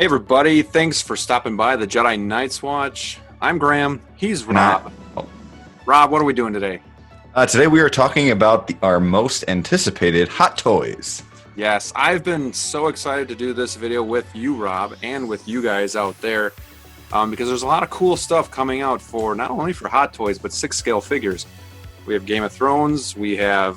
Hey everybody, thanks for stopping by the Jedi Knights Watch. I'm Graham, he's And I, Rob. Rob, what are we doing today? today we are talking about our most anticipated hot toys. Yes, I've been so excited to do this video with you, Rob, and with you guys out there, because there's a lot of cool stuff coming out for not only for Hot Toys, but 6-scale figures. We have Game of Thrones, we have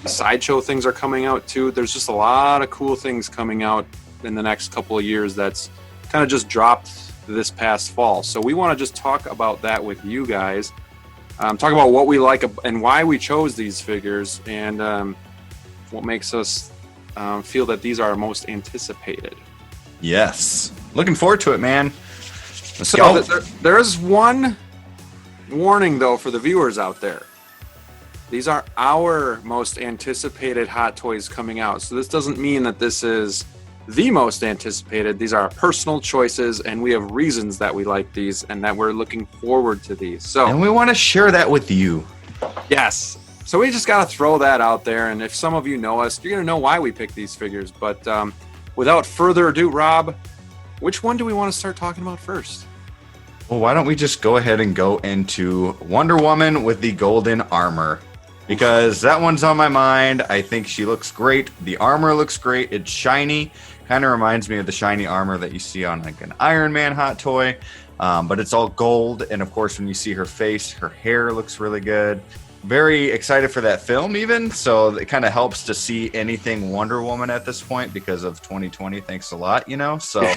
sideshow things are coming out too. There's just a lot of cool things coming out in the next couple of years that's kind of just dropped this past fall. So we want to just talk about that with you guys. Talk about what we like and why we chose these figures, and what makes us feel that these are our most anticipated. Yes. Looking forward to it, man. Let's So go. there is one warning, though, for the viewers out there. These are our most anticipated Hot Toys coming out. So this doesn't mean that this is the most anticipated. These are our personal choices, and we have reasons that we like these and that we're looking forward to these. So, And we want to share that with you. yes. So we just got to throw that out there. And if some of you know us, you're going to know why we picked these figures. But without further ado, Rob, which one do we want to start talking about first? Well, why don't we just go ahead and go into Wonder Woman with the golden armor? Because that one's on my mind. I think she looks great. The armor looks great. It's shiny. Kind of reminds me of the shiny armor that you see on like an Iron Man hot toy. But it's all gold. And of course, when you see her face, her hair looks really good. Very excited for that film even. So it kind of helps to see anything Wonder Woman at this point because of 2020. Thanks a lot, you know? So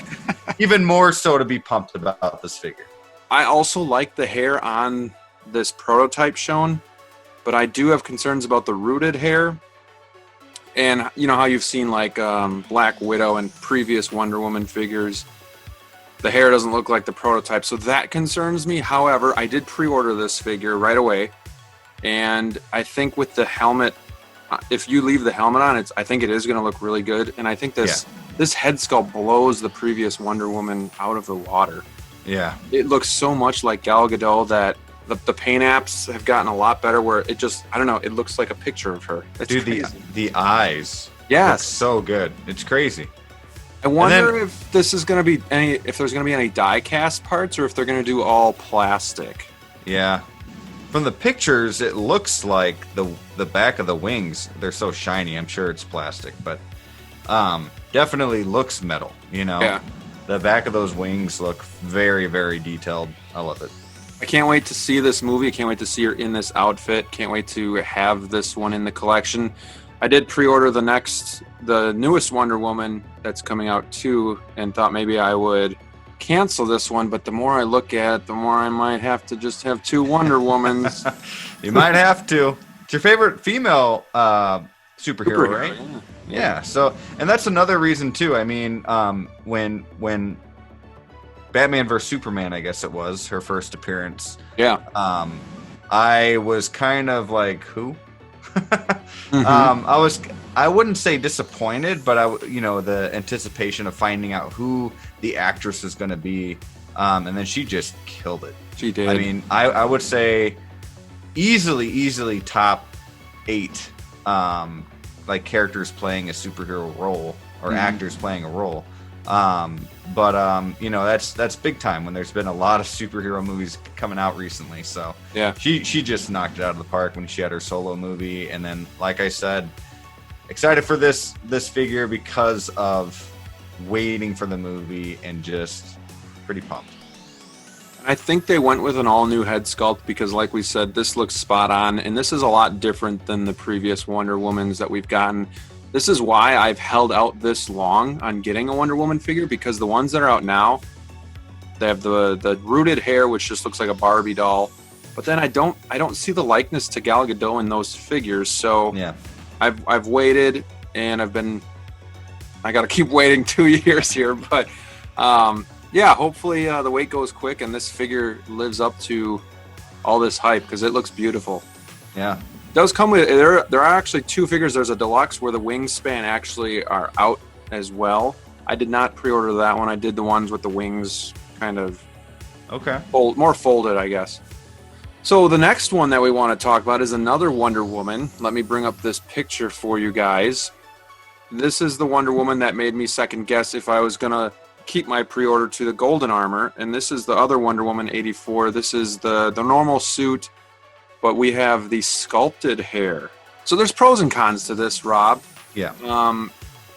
even more so to be pumped about this figure. I also like the hair on this prototype shown, but I do have concerns about the rooted hair. And you know how you've seen like Black Widow and previous Wonder Woman figures, the hair doesn't look like the prototype, so that concerns me. However, I did pre-order this figure right away, and I think with the helmet, if you leave the helmet on, I think it is going to look really good. And I think this head sculpt blows the previous Wonder Woman out of the water. Yeah. It looks so much like Gal Gadot that the paint apps have gotten a lot better, where it just, I don't know, it looks like a picture of her. It's Dude, crazy. the eyes. Yes. Look so good. It's crazy. I wonder if this is going to be if there's going to be any die cast parts, or if they're going to do all plastic. Yeah. From the pictures, it looks like the back of the wings, they're so shiny. I'm sure it's plastic, but definitely looks metal, you know? Yeah. The back of those wings look very, very detailed. I love it. I can't wait to see this movie. I can't wait to see her in this outfit. Can't wait to have this one in the collection. I did pre-order the newest Wonder Woman that's coming out too, and thought maybe I would cancel this one, but the more I look at it, the more I might have to just have two Wonder Womans. You might have to. It's your favorite female superhero, right? Yeah. So, and that's another reason too. I mean, when Batman vs Superman, I guess it was her first appearance. Yeah. I was kind of like, who? I wouldn't say disappointed, but the anticipation of finding out who the actress is going to be, and then she just killed it. She did. I mean, I would say easily top 8, like characters playing a superhero role or actors playing a role. That's big time when there's been a lot of superhero movies coming out recently. So yeah, she just knocked it out of the park when she had her solo movie. And then, like I said, excited for this figure because of waiting for the movie and just pretty pumped. I think they went with an all-new head sculpt because, like we said, this looks spot on, and this is a lot different than the previous Wonder Womans that we've gotten. This is why I've held out this long on getting a Wonder Woman figure, because the ones that are out now, they have the rooted hair, which just looks like a Barbie doll. But then I don't see the likeness to Gal Gadot in those figures. So Yeah. I've waited, and I got to keep waiting 2 years here. But yeah, hopefully the wait goes quick and this figure lives up to all this hype, because it looks beautiful. Yeah. Does come with there are actually 2 figures. There's a deluxe where the wingspan actually are out as well. I did not pre-order that one. I did the ones with the wings kind of Okay. more folded, I guess. So the next one that we want to talk about is another Wonder Woman. Let me bring up this picture for you guys. This is the Wonder Woman that made me second guess if I was gonna keep my pre-order to the golden armor, and this is the other Wonder Woman 84. This is the normal suit, but we have the sculpted hair. So there's pros and cons to this, Rob. Yeah.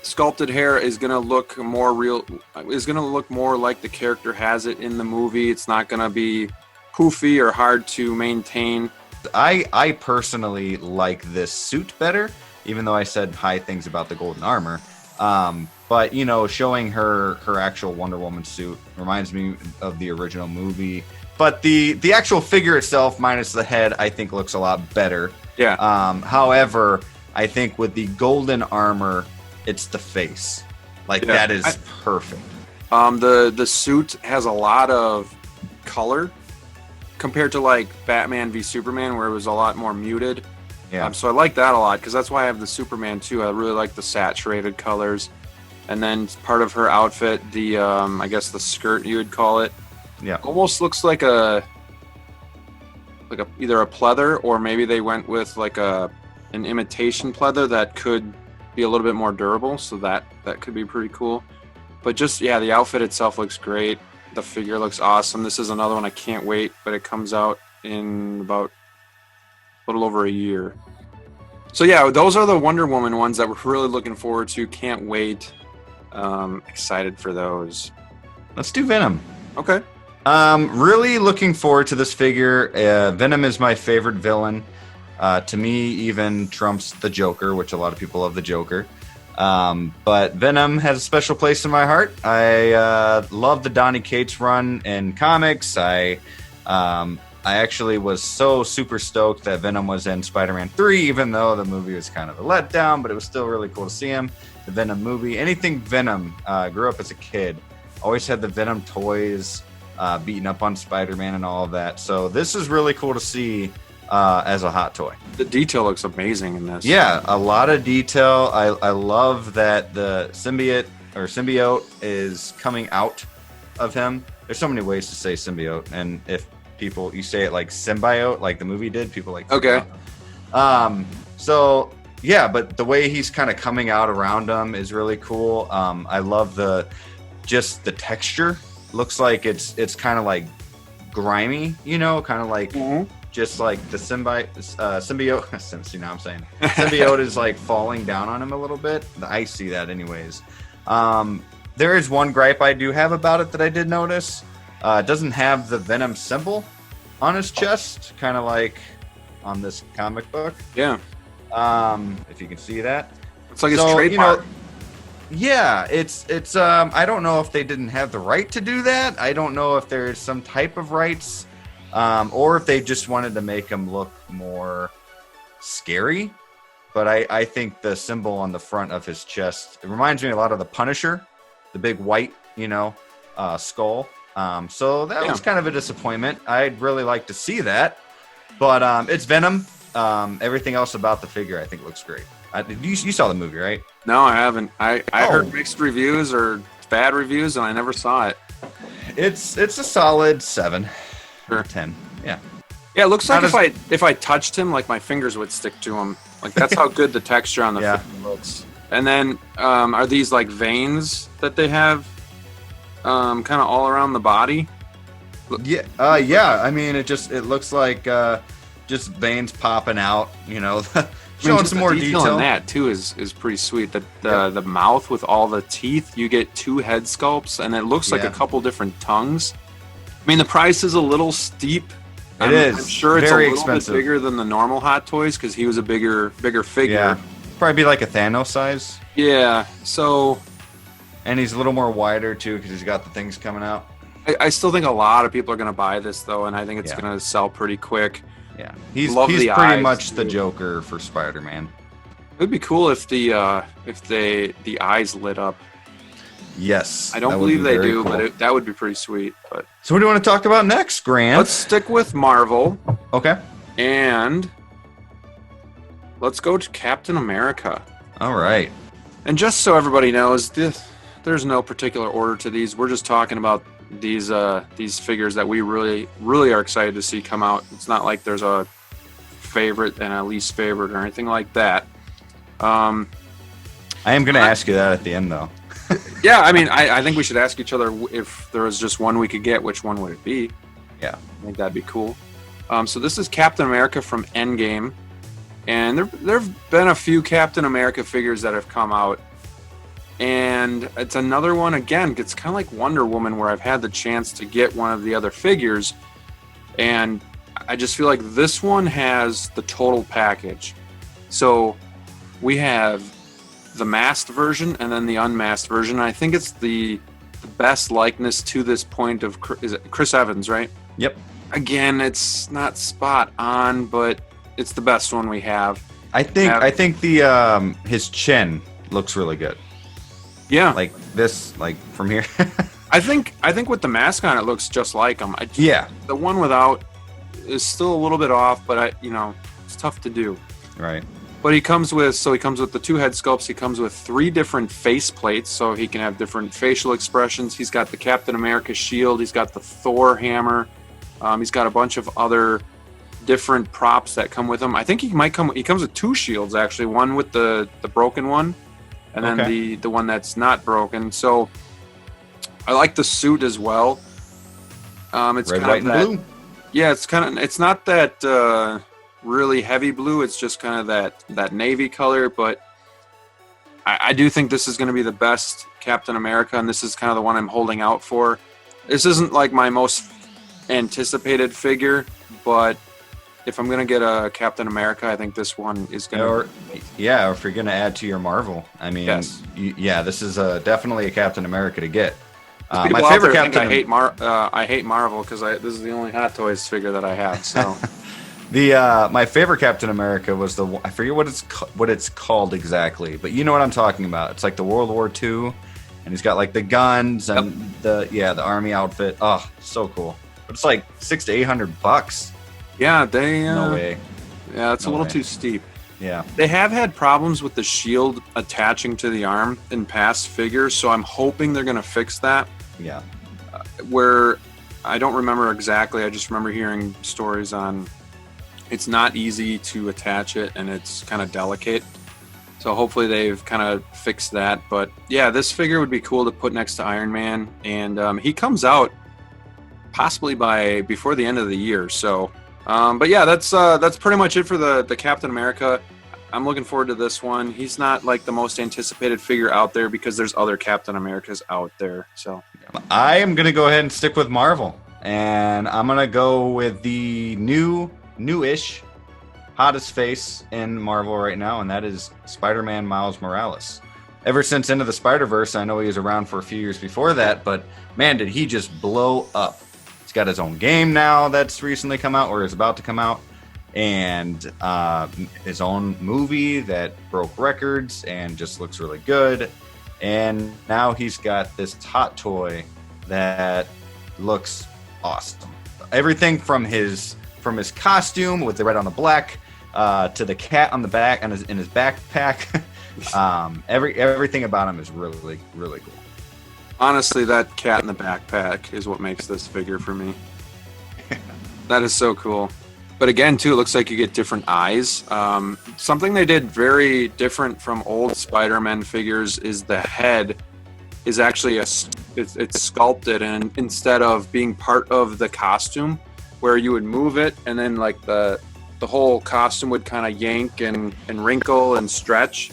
Sculpted hair is gonna look more real. Is gonna look more like the character has it in the movie. It's not gonna be poofy or hard to maintain. I personally like this suit better, even though I said high things about the golden armor. But you know, showing her actual Wonder Woman suit reminds me of the original movie. But the actual figure itself, minus the head, I think looks a lot better. Yeah. However, I think with the golden armor, it's the face. Like that is perfect. The suit has a lot of color compared to like Batman v Superman, where it was a lot more muted. Yeah. So I like that a lot because that's why I have the Superman too. I really like the saturated colors. And then part of her outfit, the I guess the skirt you would call it, almost looks like either a pleather, or maybe they went with like an imitation pleather that could be a little bit more durable. So that could be pretty cool. But just the outfit itself looks great. The figure looks awesome. This is another one I can't wait, but it comes out in about a little over a year. So yeah, those are the Wonder Woman ones that we're really looking forward to. Can't wait. Excited for those. Let's do Venom. Okay. Really looking forward to this figure. Venom is my favorite villain. To me, even trumps the Joker, which a lot of people love the Joker. But Venom has a special place in my heart. I love the Donny Cates run in comics. I actually was so super stoked that Venom was in Spider-Man 3, even though the movie was kind of a letdown, but it was still really cool to see him. The Venom movie, anything Venom, grew up as a kid. Always had the Venom toys, beating up on Spider-Man and all of that. So this is really cool to see as a hot toy. The detail looks amazing in this. Yeah, a lot of detail. I love that the symbiote is coming out of him. There's so many ways to say symbiote, and if you say it like symbiote, like the movie did, people like okay. So yeah, but the way he's kind of coming out around him is really cool. I love the texture. Looks like it's kind of like grimy, kind of like just like the symbiote. See, now I'm saying symbiote is like falling down on him a little bit. I see that anyways. There is one gripe I do have about it that I did notice. It doesn't have the Venom symbol on his chest, kind of like on this comic book. Yeah. If you can see that. It's like his trademark. Yeah, it's I don't know if they didn't have the right to do that. I don't know if there's some type of rights, or if they just wanted to make him look more scary. But I think the symbol on the front of his chest, it reminds me a lot of the Punisher, the big white, skull. So that was kind of a disappointment. I'd really like to see that, but it's Venom. Everything else about the figure I think looks great. You saw the movie, right? No, I haven't. I heard mixed reviews or bad reviews, and I never saw it. It's a solid 7 or 10. Yeah. Yeah, it looks like if I touched him, like my fingers would stick to him. Like that's how good the texture on the figure looks. And then are these like veins that they have kind of all around the body? Yeah. Yeah. I mean, it looks like just veins popping out, showing some more detail. On that too is pretty sweet. The mouth with all the teeth, you get 2 head sculpts, and it looks like a couple different tongues. I mean, the price is a little steep. It is. I'm sure it's very a little expensive. Bit bigger than the normal Hot Toys because he was a bigger figure. Yeah, probably be like a Thanos size. Yeah. So. And he's a little more wider too because he's got the things coming out. I still think a lot of people are going to buy this though, and I think it's going to sell pretty quick. Yeah, he's pretty much the Joker for Spider-Man. It would be cool if the eyes lit up. Yes, I don't believe they do, cool. But that would be pretty sweet. But so, what do you want to talk about next, Grant? Let's stick with Marvel. Okay. And let's go to Captain America. All right. And just so everybody knows, there's no particular order to these. We're just talking about these figures that we really, really are excited to see come out. It's not like there's a favorite and a least favorite or anything like that. I am going to ask you that at the end, though. Yeah, I mean, I think we should ask each other if there was just one we could get, which one would it be? Yeah. I think that'd be cool. So this is Captain America from Endgame, and there've been a few Captain America figures that have come out, and it's another one again. It's kind of like Wonder Woman, where I've had the chance to get one of the other figures, and I just feel like this one has the total package. So we have the masked version and then the unmasked version. I think it's the best likeness to this point of is it Chris Evans, right? Yep. Again, it's not spot on, but it's the best one we have. I think the his chin looks really good. Yeah, Like this, like from here. I think with the mask on, it looks just like him. Yeah. The one without is still a little bit off, but it's tough to do. Right. But he comes with the 2 head sculpts. He comes with 3 different face plates, so he can have different facial expressions. He's got the Captain America shield. He's got the Thor hammer. He's got a bunch of other different props that come with him. I think he comes with 2 shields actually. One with the broken one, and then the one that's not broken. So I like the suit as well. It's Red, kind white, of and blue. Yeah, it's not that really heavy blue. It's just kind of that navy color, but I do think this is going to be the best Captain America, and this is kind of the one I'm holding out for. This isn't like my most anticipated figure, but if I'm going to get a Captain America, I think this one is going to... Or if you're going to add to your Marvel. I mean, Yes. This is definitely a Captain America to get. My favorite Captain... I hate Marvel because this is the only Hot Toys figure that I have, so... My favorite Captain America was I forget what it's called exactly, but you know what I'm talking about. It's like the World War II, and he's got like the guns and the army outfit. Oh, so cool. But it's like $600 to $800. Yeah, they... no way. Yeah, it's a little too steep. Yeah. They have had problems with the shield attaching to the arm in past figures, so I'm hoping they're going to fix that. Yeah. Where I don't remember exactly, I just remember hearing stories on it's not easy to attach it and it's kind of delicate. So hopefully they've kind of fixed that. But yeah, this figure would be cool to put next to Iron Man, and he comes out possibly before the end of the year. So, but yeah, that's pretty much it for the Captain America. I'm looking forward to this one. He's not like the most anticipated figure out there because there's other Captain Americas out there. So I am gonna go ahead and stick with Marvel, and I'm gonna go with the newish hottest face in Marvel right now, and that is Spider-Man Miles Morales. Ever since Into the Spider-Verse, I know he was around for a few years before that, but man, did he just blow up. He's got his own game now that's recently come out, or is about to come out, and his own movie that broke records and just looks really good. And now he's got this hot toy that looks awesome. Everything from his costume with the red on the black to the cat on the back and in his backpack. Everything about him is really, really cool. Honestly, that cat in the backpack is what makes this figure for me. That is so cool. But again, too, it looks like you get different eyes. Something they did very different from old Spider-Man figures is the head is actually it's sculpted, and instead of being part of the costume, where you would move it and then like the whole costume would kind of yank and wrinkle and stretch.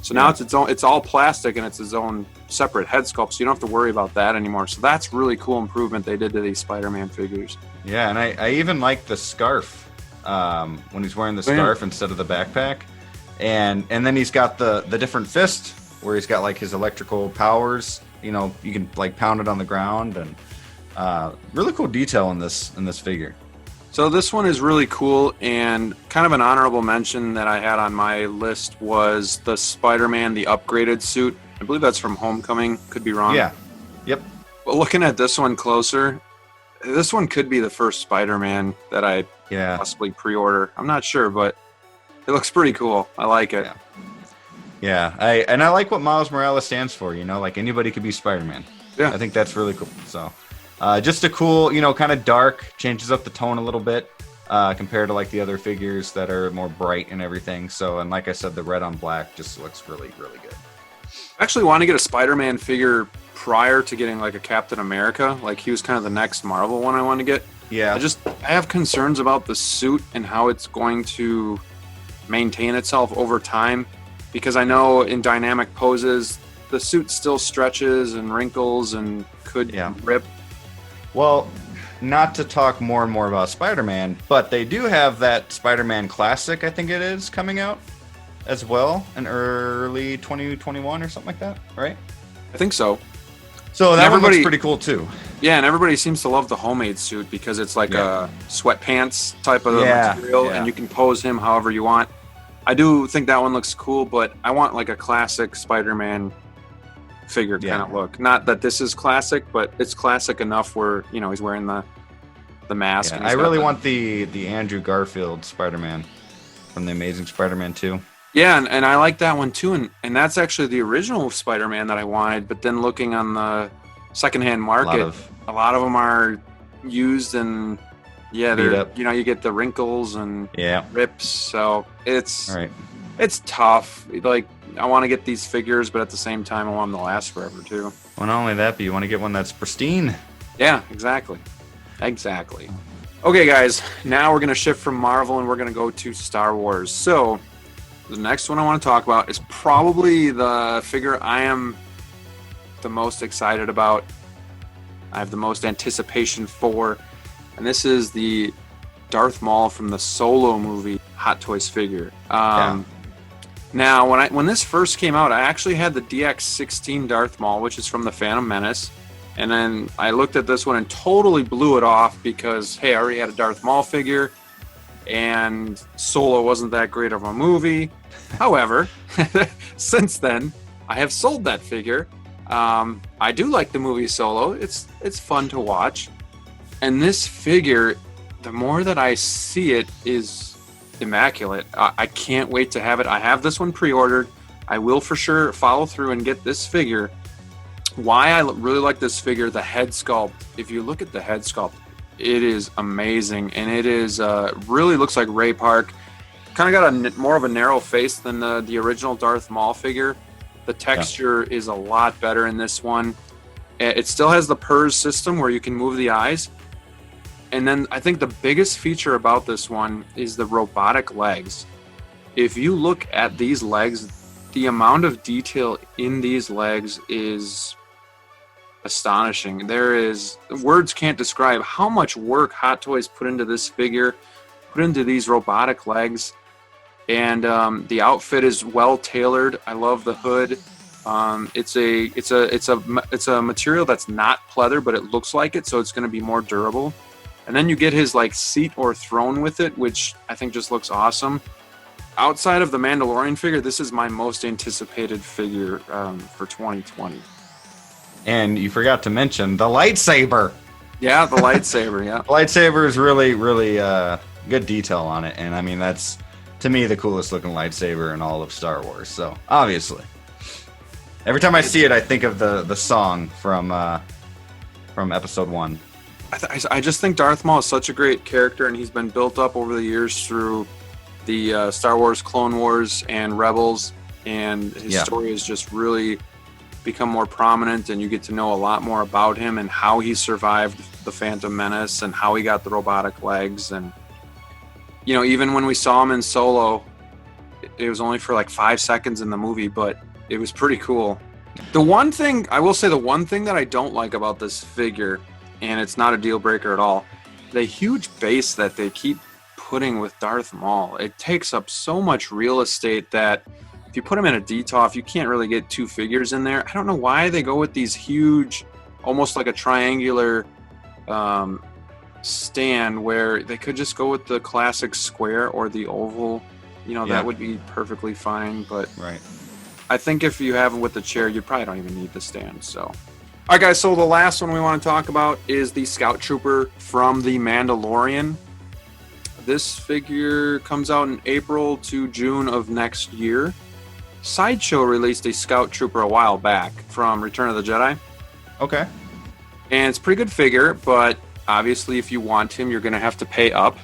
So now it's all plastic and it's its own separate head sculpt, so you don't have to worry about that anymore. So that's really cool improvement they did to these Spider-Man figures. Yeah, and I even like the scarf when he's wearing the scarf instead of the backpack, and then he's got the different fist where he's got like his electrical powers. You know, you can like pound it on the ground, and really cool detail in this figure. So this one is really cool, and kind of an honorable mention that I had on my list was the Spider-Man, the upgraded suit. I believe that's from Homecoming. Could be wrong. Yeah. Yep. But looking at this one closer, this one could be the first Spider-Man that I possibly pre-order. I'm not sure, but it looks pretty cool. I like it. Yeah. I like what Miles Morales stands for. You know, like anybody could be Spider-Man. Yeah. I think that's really cool. So, just a cool, kind of dark, changes up the tone a little bit compared to like the other figures that are more bright and everything. So, and like I said, the red on black just looks really, really good. I actually want to get a Spider-Man figure prior to getting like a Captain America. Like he was kind of the next Marvel one I want to get. Yeah. I have concerns about the suit and how it's going to maintain itself over time, because I know in dynamic poses the suit still stretches and wrinkles and could rip. Well, not to talk more and more about Spider-Man, but they do have that Spider-Man Classic, I think it is, coming out as well in early 2021 or something like that, right? I think so. So that one looks pretty cool too. Yeah, and everybody seems to love the homemade suit because it's like a sweatpants type of material, and you can pose him however you want. I do think that one looks cool, but I want like a classic Spider-Man figure kind of look. Not that this is classic, but it's classic enough where, you know, he's wearing the mask. Yeah, I really want the Andrew Garfield Spider-Man from the Amazing Spider-Man 2. Yeah, and I like that one too, and that's actually the original Spider-Man that I wanted, but then looking on the secondhand market, a lot of them are used, and they're, you know, you get the wrinkles and rips, so it's tough. Like, I want to get these figures, but at the same time I want them to last forever too. Well, not only that, but you want to get one that's pristine. Yeah, exactly. Okay guys, now we're going to shift from Marvel and we're going to go to Star Wars. So the next one I want to talk about is probably the figure I am the most excited about. I have the most anticipation for, and this is the Darth Maul from the Solo movie Hot Toys figure. Now, when this first came out, I actually had the DX-16 Darth Maul, which is from the Phantom Menace, and then I looked at this one and totally blew it off because, hey, I already had a Darth Maul figure, and Solo wasn't that great of a movie. However, since then, I have sold that figure. I do like the movie Solo. It's fun to watch. And this figure, the more that I see it, is immaculate. I can't wait to have it. I have this one pre-ordered. I will for sure follow through and get this figure. Why I really like this figure, the head sculpt. If you look at the head sculpt, it is amazing, and it is really looks like Ray Park. Kind of got more of a narrow face than the original Darth Maul figure. The texture is a lot better in this one. It still has the PERS system where you can move the eyes. And then I think the biggest feature about this one is the robotic legs. If you look at these legs, the amount of detail in these legs is astonishing. Words can't describe how much work Hot Toys put into this figure, put into these robotic legs, and the outfit is well tailored. I love the hood. It's a material that's not pleather, but it looks like it, so it's going to be more durable. And then you get his like seat or throne with it, which I think just looks awesome. Outside of the Mandalorian figure, this is my most anticipated figure for 2020. And you forgot to mention the lightsaber. Yeah, the lightsaber, yeah. The lightsaber is really, really good detail on it. And I mean, that's, to me, the coolest looking lightsaber in all of Star Wars. So, obviously. Every time I see it, I think of the song from Episode 1. I just think Darth Maul is such a great character, and he's been built up over the years through the Star Wars, Clone Wars, and Rebels, and his story has just really become more prominent, and you get to know a lot more about him and how he survived the Phantom Menace and how he got the robotic legs. And, you know, even when we saw him in Solo, it was only for like 5 seconds in the movie, but it was pretty cool. The one thing that I don't like about this figure, and it's not a deal breaker at all, the huge base that they keep putting with Darth Maul. It takes up so much real estate that if you put him in a DTOF, you can't really get two figures in there. I don't know why they go with these huge, almost like a triangular stand, where they could just go with the classic square or the oval. You know, that would be perfectly fine, but I think if you have him with the chair, you probably don't even need the stand. So, all right, guys, so the last one we want to talk about is the Scout Trooper from The Mandalorian. This figure comes out in April to June of next year. Sideshow released a Scout Trooper a while back from Return of the Jedi. Okay. And it's a pretty good figure, but obviously if you want him, you're going to have to pay up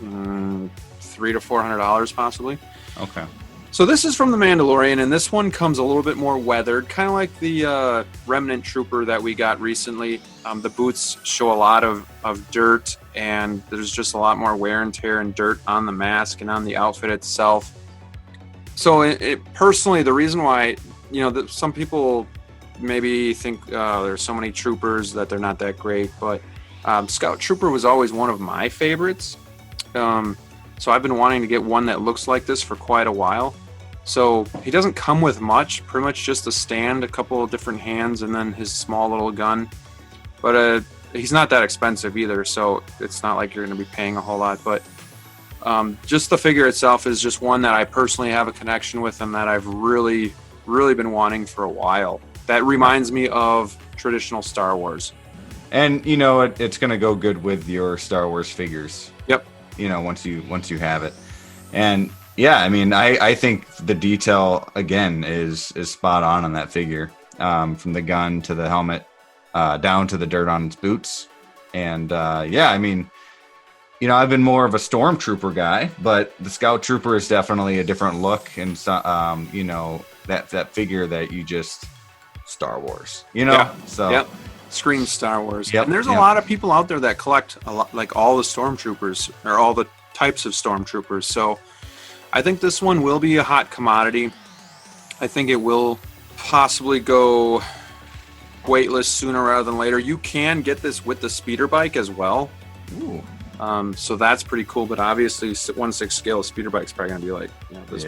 $300 to $400 possibly. Okay. So this is from The Mandalorian, and this one comes a little bit more weathered, kind of like the Remnant Trooper that we got recently. The boots show a lot of dirt, and there's just a lot more wear and tear and dirt on the mask and on the outfit itself. So personally, the reason why, some people maybe think there's so many troopers that they're not that great, but Scout Trooper was always one of my favorites. So I've been wanting to get one that looks like this for quite a while. So he doesn't come with much, pretty much just a stand, a couple of different hands, and then his small little gun. But he's not that expensive either, so it's not like you're going to be paying a whole lot. But just the figure itself is just one that I personally have a connection with and that I've really, really been wanting for a while. That reminds me of traditional Star Wars. And it's going to go good with your Star Wars figures. Yep. Once you have it. And yeah, I mean, I think the detail again is spot on that figure, from the gun to the helmet, down to the dirt on its boots. And yeah, I mean, I've been more of a Stormtrooper guy, but the Scout Trooper is definitely a different look, and that figure that you just Star Wars, Yeah. So yep. Screams Star Wars. Yep. And there's a lot of people out there that collect a lot, like all the Stormtroopers or all the types of Stormtroopers. So I think this one will be a hot commodity. I think it will possibly go weightless sooner rather than later. You can get this with the speeder bike as well. Ooh. So that's pretty cool. But obviously, 1/6 scale speeder bike's probably going to be like this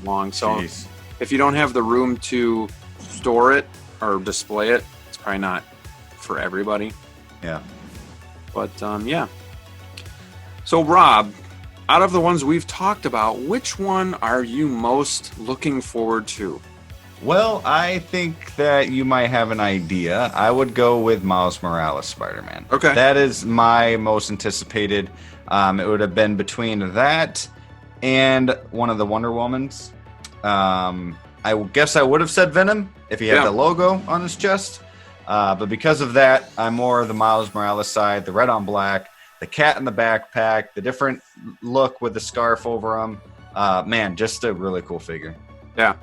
long. So Jeez. if you don't have the room to store it or display it, it's probably not for everybody. Yeah. But yeah. So Rob, out of the ones we've talked about, which one are you most looking forward to? Well, I think that you might have an idea. I would go with Miles Morales Spider-Man. Okay. That is my most anticipated. It would have been between that and one of the Wonder Womans. I guess I would have said Venom if he had the logo on his chest. But because of that, I'm more of the Miles Morales side, the red on black, the cat in the backpack, the different look with the scarf over him. Man, just a really cool figure. Yeah.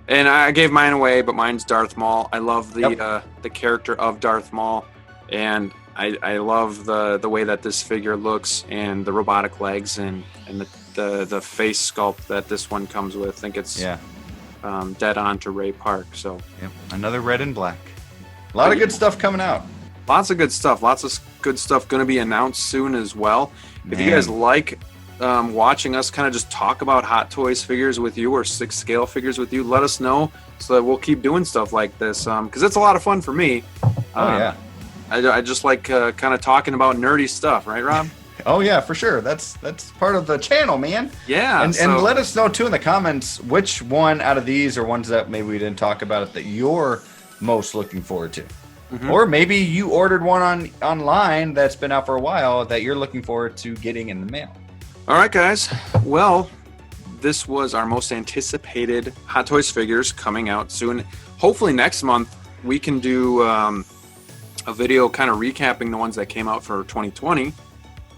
And I gave mine away, but mine's Darth Maul. I love the character of Darth Maul, and I love the way that this figure looks and the robotic legs and the face sculpt that this one comes with. I think it's dead on to Ray Park. So another red and black. A lot of good stuff coming out. Lots of good stuff. Lots of good stuff going to be announced soon as well. If you guys like watching us kind of just talk about Hot Toys figures with you or 6 scale figures with you, let us know so that we'll keep doing stuff like this, because it's a lot of fun for me. I just like kind of talking about nerdy stuff, right, Rob? Oh yeah, for sure. That's part of the channel, man. Yeah. And let us know too in the comments which one out of these or ones that maybe we didn't talk about that you're most looking forward to. Mm-hmm. Or maybe you ordered one online that's been out for a while that you're looking forward to getting in the mail. All right, guys. Well, this was our most anticipated Hot Toys figures coming out soon. Hopefully next month we can do a video kind of recapping the ones that came out for 2020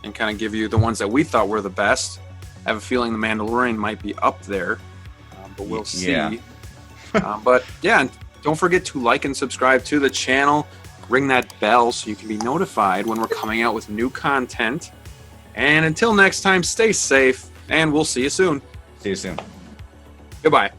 and kind of give you the ones that we thought were the best. I have a feeling The Mandalorian might be up there, but we'll see. Yeah. But yeah, don't forget to like and subscribe to the channel. Ring that bell so you can be notified when we're coming out with new content. And until next time, stay safe, and we'll see you soon. See you soon. Goodbye.